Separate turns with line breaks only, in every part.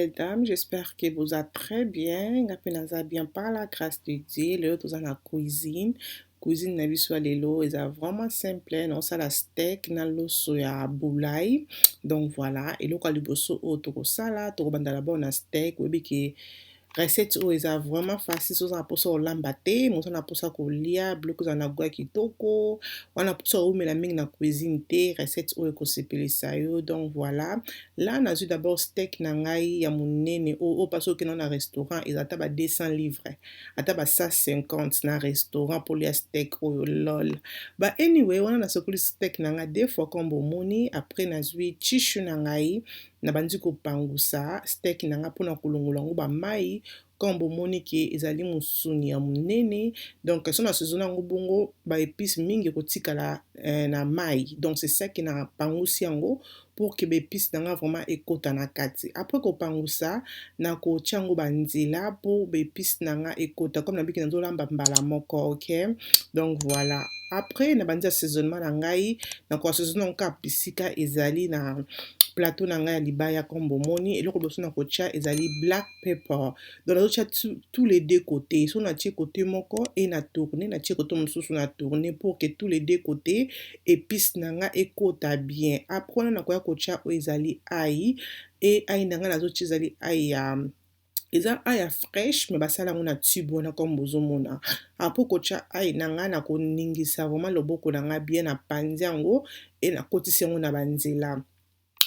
belles dames, j'espère que vous êtes très bien. Ngapenaza bien par la grâce de Dieu. Lelo toza na cuisine. Cuisine na biso ya lelo eza vraiment simple. Na osala steak na loso ya boulai. Donc voilà, eloko ya liboso oyo tokosala, tokobanda d'abord na steak. Oyebi ke recette oyo eza vraiment facile soza na mposa kolamba te, moto na mposa kolia, biloko eza na goût ya kitoko, wana mposa koumela mingi na cuisine te, recette oyo ekosepelisa yo. Donc voilà, là nazwi d'abord steak na ngai ya monene oyo mpasi okenda na restaurant eza ata ba 200 livres, ata ba 150 na restaurant polia steak oyo lol. Ba anyway, wana nasokoli steak na ngai deux fois comme bomoni, après nazwi tishu na ngai na bandi kopangusa steak na nga mpona kolongola yango bamai comme bomoni ke ezali mosuni ya monene. Donc so nasezona yango bongo baépice mingi ekotikala na mai, donc c'est ça ke na pangusi yango pour ke baépice na nga vraiment ekota na kati. Après kopangusa nakotia yango banzela pour baépice na nga ekota comme nabiki nazolamba mbala moko, ok. Donc voilà, après na bandi assaisonnement na ngai nakoassaisonne yango kaka bisika ezali na plateau na ngai ya libaya comme bomoni. Eloko liboso na kotia ezali black pepper, donc nazotia tous les deux côtés. So natie côté moko e na tourner, natie côté mosusu na tourner pour que tous les deux côtés épice na nga ekota bien. Après wana nakoya kotia oyo ezali ai, e ai na nga nazotia ezali ai ya eza ai ya fraîche me basala yango na tube wana comme bozomona. Après kotia ai na nga nakoningisa vraiment loboko na nga bien na panzi yango e nakotisi yango na banzela.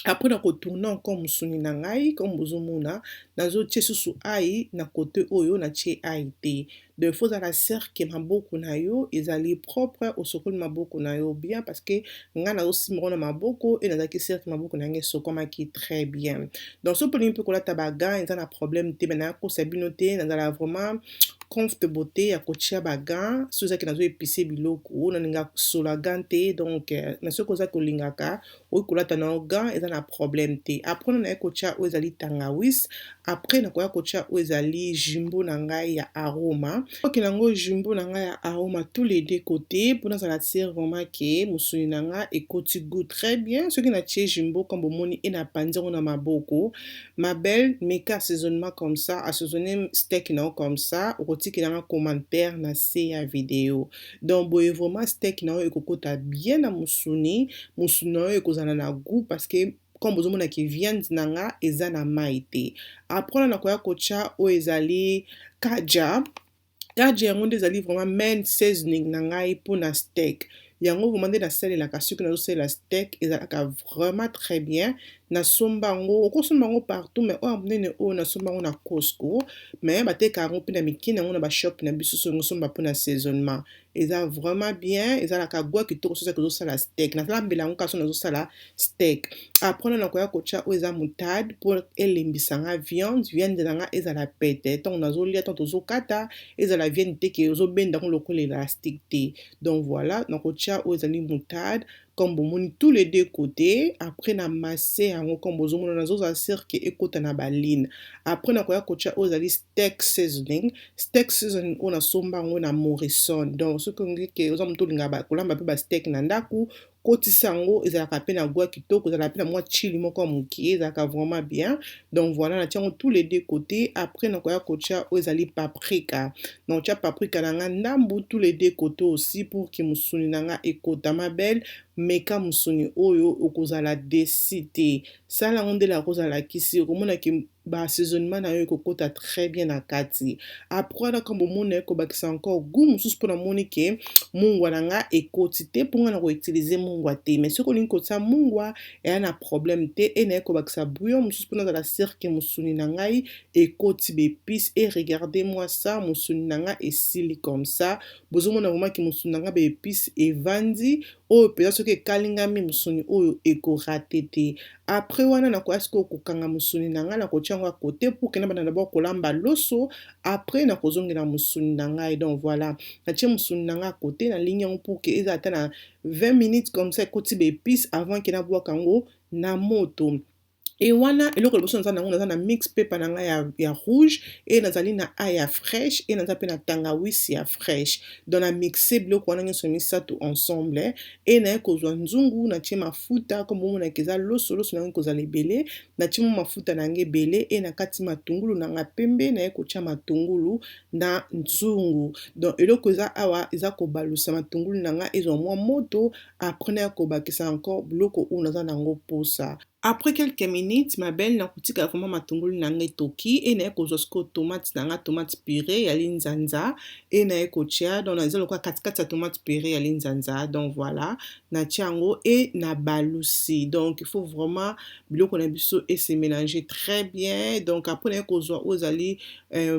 Après nakotourne encore musuni na ngai comme bozomona, nazotie susu ai na côté oyo natie ai te. Donc faut ozala cerke maboko na yo ezali propre, osokoli maboko na yo bien parce que nga nazosimba ngo na maboko e nazalaki cerke maboko na ngai esokomaki très bien. Donc so mponi mpe kolata bagan eza na problème te, me nakosa bino te, nazala vraiment comfortable te ya kotia bagan so ezalaki nazoepise biloko naninga kosola gan te. Donc na soki oza kolingaka oyi kolata na yo gan eza na problème te. Après naye kotia oyo ezali tangawis, après nakoya kotia oyo ezali jumbo na ngai ya aroma. Okende yango jumbo na ngai ya aroma tous les deux côtés mpona azala tire vraiment ke mosuni na nga ekoti goût très bien. Soki natie jumbo comme bomoni e na panzi yango na maboko, ma belle meka assaisonnement comme ça, assaisonner steak na yo comme ça, okotikela nga commentaire na se ya video. Donc boye vraiment steak na yo ekokota bien na musuni, musuni na yo ekozala na goût parce que comme bozomona ke viande na nga eza na mai te. Après nakoya kotia oyo ezali kaja. Kaja yango nde ezali vraiment main seasoning na ngai mpona steak. Yango vraiment nde nasalelaka soki nazosalela steak ezalaka vraiment très bien. Nasomba yango, okosomba yango partout, mais oyo monene oyo nasomba yango na Costco, mais bateka yango mpe na mikini yango na bashop na biso so ngosomba mpona assaisonnement. Eza vraiment bien, ezalaka goût kitoko so ezalaka ozosala steak. Nasalambela yango kaka so nazosala steak. Après nakoya kotia oyo eza moutarde pour elembisa nga viande na nga ezala pete. Ntango nazolia ntango tozokata ezala viande te ke ozobenda yango lokola élastique te. Donc voilà, nakotia oyo ezali moutarde comme bomoni tous les deux côtés. Après na masse yango comme bozomona nazozala cerke ekota na baline. Après nakoya kotia oyo ezali steak seasoning. Steak seasoning oyo nasomba yango na Morrison. Donc soki ongi ke oza moto olingaka kolamba mpe ba steak na ndaku, kotisa yango ezalaka pe na goût kitoko, ezalaka pe na mwa chili moko mokie, ezalaka vraiment bien. Donc voilà, natia yango tous les deux côtés. Après nakoya kotia oyo ezali paprika. Donc tia paprika na nga ndambu tous les deux côtés aussi pour que musuni na nga ekota. Ma belle meka musuni oyo okozala desi te. Sala yango ndela kozala kisi okomona ke baassaisonnement na yo ekokota très bien na kati. Après na comme bomona ekobakisa encore goût mosusu mpona moni ke mungwa na nga ekoti te mpo nga na koutilize mungwa te. Mais soki olingi kotia mungwa eya na problème te e na ekobakisa bouillon mosusu mpona azala cerke musuni na ngai ekoti baépice. Et regardez moi ça, musuni na nga esili comme ça. Bozomona vraiment ke musuni na nga baépice evandi oyo mpenza soki ekalingami musuni oyo ekorate te. Après wana nakoya sikoyo kokanga musuni na nga nakotia yango ya kote pour kena bana d'abord kolamba loso, après nakozongela musuni na ngai. Donc voilà, natie musuni na nga kote na ligne yango pour ke eza ata na 20 minutes comme ça ekoti baépice avant ke nabwaka yango na moto. Et wana eloko liboso naza nango naza na mix pepa na ngai ya rouge e nazali na a ya fraîche e naza mpe na tangawisi ya fraîche. Donc na mixe biloko wana nyonso misato ensemble e naye kozwa nzungu natie mafuta kombo omonaka eza loso loso na yango kozala ebele natie mo mafuta na yango ebele e na kati matungulu na nga pembe naye kotia matungulu na nzungu. Donc eloko eza awa eza kobalusa matungulu na nga ezwa mwa moto après naye kobakisa encore biloko oyo naza nango posa. Après quelques minutes, ma belle nakutika vraiment matungulu na nga etoki e naye kozwa sikoyo tomate na nga tomate purée ya linzanza e naye kotia donc eza lokola katikati ya tomate purée ya linzanza donc voilà natia yango e na balusi donc il faut vraiment biloko na biso e se mélanger très bien donc après naye kozwa oyo ezali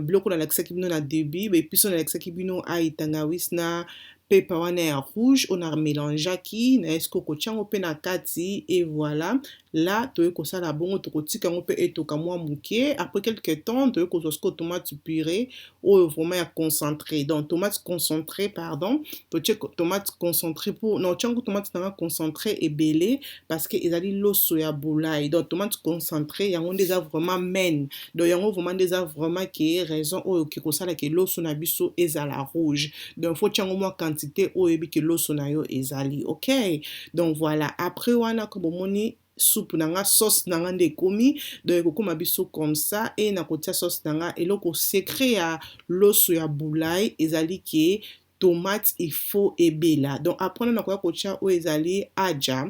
biloko nalakisaki bino na début bepiso nalakisaki bino ai tangawisi na pepa wana ya rouge on a mélangeaki na esiko kotia yango mpe na kati et voilà là toye kosala bongo tokotika yango mpe etoka mwa moke après quelque temps toye kozwa sikoyo tomate purée oyo vraiment ya concentré donc tomate concentré pardon totie tomate concentré pour non tia yango tomate na nga concentré ebele parce que ezali loso ya bolai donc tomate concentré yango nde eza vraiment maine donc yango vraiment nde eza vraiment ke raison oyo ke kosala ke loso na biso ezala rouge donc faut tia yango mwa quantité oyo yebi ke loso na yo ezali ok donc voilà après wana ko bomoni soupe nanga sauce nanga nde ekomi donc ekokoma biso comme ça et nakotia sauce nanga eloko secret ya loso ya boulai ezali ke tomate il faut ebela donc après nakoya kotia oyo ezali aja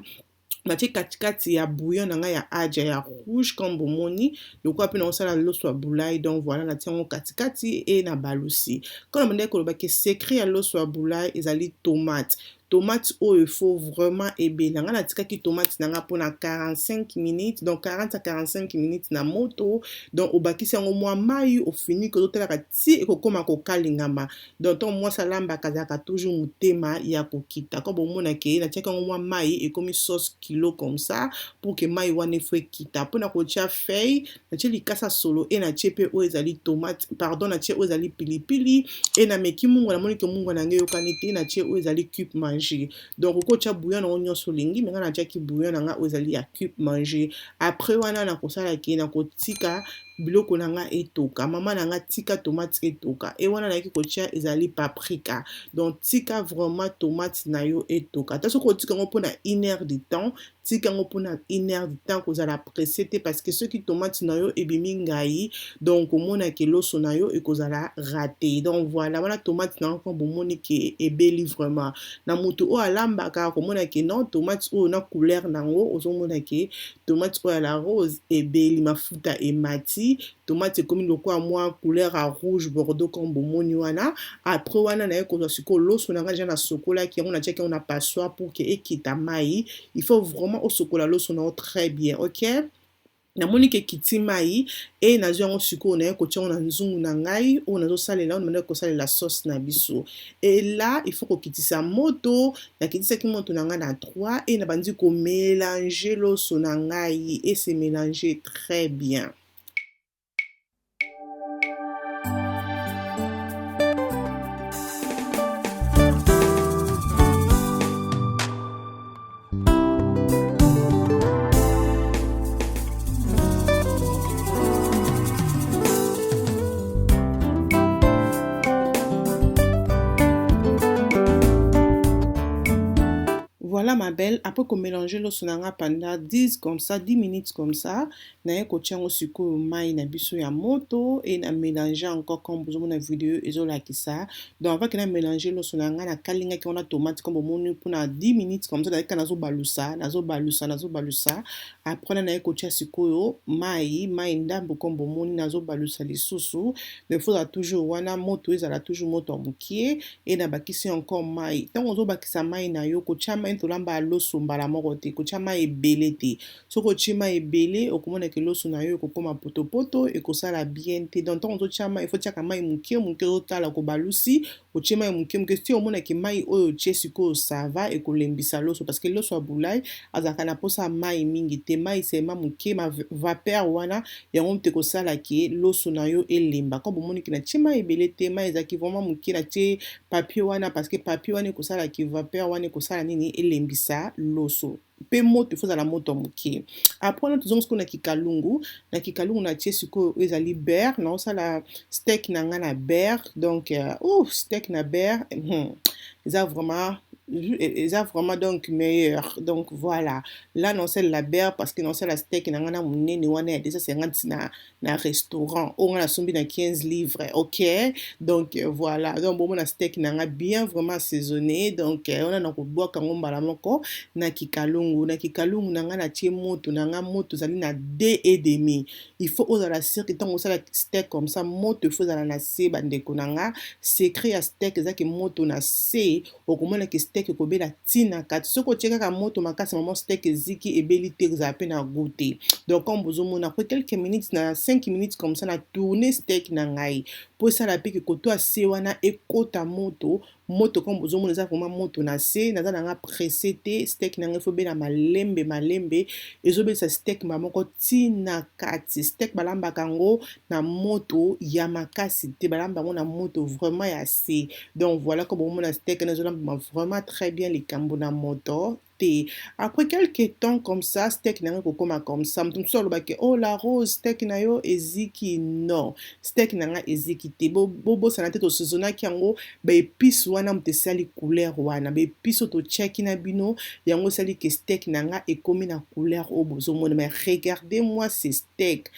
natie katikati ya bouillon na ngai ya aja ya rouge comme bomoni lokola mpe naosala loso ya boulai donc voilà natie yango katikati e na balusi kona mondeki kolobaki secret ya loso ya boulai ezali tomate tomate oyo faut vraiment ebela nga natikaki tomate na nga mpona 45 minutes donc 40 à 45 minutes na moto donc obakisi yango mwa mai ofini kozotalaka ti ekokoma kokalingama donc ntango mwasi alambaka azalaka toujours motema ya kokita ko bomonake natiaki yango mwa mai ekomi sauce kilo comme ça pour ke mai wana efo ekita mpona kotia feuille natie likasa solo e natie mpe oyo ezali tomate pardon natie oyo ezali pilipili e nameki mungu namoni ke mungu na ngai eyokani te natie oyo ezali cube manger donc okotia bouillon nango nyonso olingi me nga natiaki bouillon na nga oyo ezali ya cube manger après wana nakosalaki nakotika biloko na nga etoka mama na nga tika tomate etoka e wana nayaki kotia ezali paprika donc tika vraiment tomate na yo etoka ata soki otika yango mpona 1 heure de temps tika yango mpona 1 heure de temps kozala pressé te parce que soki tomate na yo ebimi ngai donc omonake loso na yo ekozala raté donc voilà wana tomate na nga mpo bomoni ke ebeli vraiment na moto oyo alambaka komonake non tomate oyo na couleur nango ozomonake tomate oyo ya la rose ebeli mafuta emati tomate ekomi lokola mwa couleur ya rouge bordeaux comme bomoni wana après wana naye kozwa sikoyo loso na nga deja nasokolaki yango natiaki yango na passoire pour ke ekita mai il faut vraiment osokola loso na yo très bien ok namoni ke kiti mai e nazwi yango sikoyo naye kotia yango na nzungu na ngai oyo nazosalela oyo namandaki kosalela sauce na biso e là il faut kokitisa moto nakitisaki moto na ngai na 3 e nabandi komélanger loso na ngai e se mélanger très bien. Voilà ma belle, après qu'on mélange l'osso nanga pendant 10 minutes comme ça, naye kotia yango sikoyo mai na biso ya moto et na mélanger encore comme vous avez vidéo ezolakisa. Donc avant que na mélanger l'osso nanga na kalingaki on a tomate comme bomoni mpona 10 minutes comme ça naye nazo balusa. Après naye kotia sikoyo mai ndambo comme bomoni nazo balusa lisusu. Il faut toujours wana moto ezala toujours moto mokie et na bakisi encore mai. Tant ozo bakisa mai na yo kotia mai tolamba loso mbala moko te kotia mai ebele te soki otie mai ebele okomona ke loso na yo ekokoma potopoto ekosala bien te donc ntango ozotia mai ifo tiaka mai moke ozotala kobalusi otie mai moke si omona ke mai oyo otie sikoyo sava ekolembisa loso parce que loso ya bulai azalaka na posa mai mingi te mai sema moke ma vapeur wana yango mpe ekosala ke loso na yo elemba ko bomoni ke na tie mai ebele te mai ezalaki vraiment moke na tie papier wana parce que papier wana ekosala ke vapeur wana ekosala nini elembisa loso mpe moto efozala moto moke. Après wana tozongi sikoyo na kikalungu natie sikoyo oyo ezali beurre naosala steak na nga na beurre donc steak na beurre eza vraiment donc meilleur donc voilà là naosala beurre parce que naosala steak na nga na monene wana ya 250 na restaurant oyo nga nasombi na 15 livres ok donc voilà donc bomona steak na nga bien vraiment assaisonné donc wana nakobwaka yango mbala moko na kikalungu na nga natie moto na nga moto ezali na 2,5 il faut ozala cirque ntango osala steak comme ça moto il faut ozala na se bandeko na nga secret ya steak ezaki moto na se okomonaki steak ekobela ntina kati soki otie kaka moto makasi mama steak eziki ebeli te ezala pe na goût te donc comme bozomona après quelques minutes na 5 minutes comme ça na tourner steak na ngai po esala pe ke koto ase wana ekota moto comme bozomona eza vraiment moto na se naza na nga pressé te steak na ngai efobela malembe ezobelisa steak moko ntina kati steak balambaka yango na moto ya makasi te balamba yango na moto vraiment ya se donc voilà comme bomona steak na ezolamba vraiment très bien likambo na moto te. Après quelques temps comme ça steak na nga kokoma comme ça mutu mosusu alobaki oh la rose steak na yo eziki non steak na nga eziki te bobosana te tosezonaki yango baépice wana moto esali couleur wana baépice oyo totiaki na bino yango esali ke steak na nga ekomi na couleur oyo bozomona mais regardez moi ce steak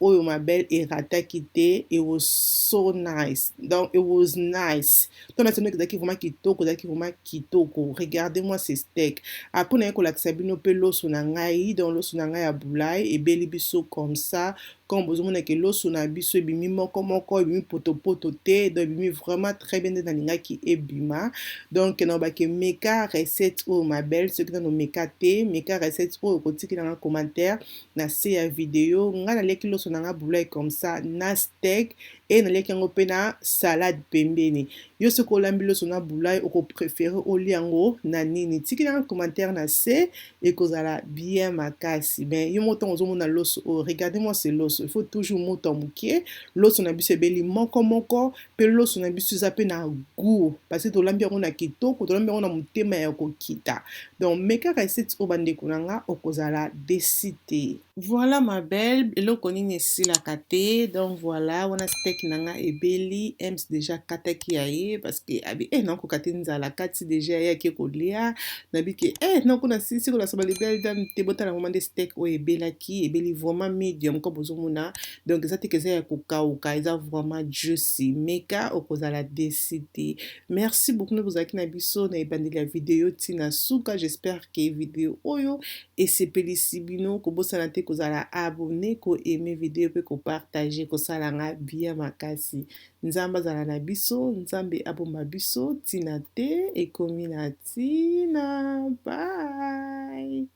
oyo ma belle erataki te it was so nice donc it was nice to na sonoki ezalaki vraiment kitoko regardez moi ce steak après naye kolakisa bino mpe loso na ngai donc loso na ngai ya bulai ebeli biso comme ça comme bozomona ke loso na biso ebimi moko ebimi potopoto te donc ebimi vraiment très bien nde nalingaki ebima donc nalobaki meka recette oyo ma belle soki nano meka te meka recette oyo okotikela nga commentaire na se ya video ngai naliaki loso na nga bulai comme ça na steak e naliaki yango mpe na salade pembeni yo soki olambi loso na bulai okoprefere olia yango na nini tikela nga commentaire na se ekozala bien makasi mais yo moko ntango ozomona loso oyo regardez moi ce loso il faut toujours moto moke loso na biso ebeli moko mpe loso na biso eza mpe na goût parce que tolambi yango na kitoko tolambi yango na motema ya kokita donc meka recette oyo bandeko na nga okozala desi te. Voilà ma belle eloko nini esilaka te donc voilà wana steak na nga ebeli ems déjà kataki ya ye parce que abi nakoka te nzala kati déjà yaki kolia nabi ke nakona sisi kolasaba libele dame te botala moma nde steak oyo ebeli vraiment medium comme bozomona donc eza teke eza ya kokauka eza vraiment juicy meka okozala desi te. Merci beaucoup nde bozalaki na biso na ebandeli ya video ntina suka j'espère ke video oyo esepelisi bino kobosana te kozala abonné koaime video mpe kopartage kosala nga bien makasi nzambe azala na biso nzambe abomba biso ntina te ekomi na ntina bye.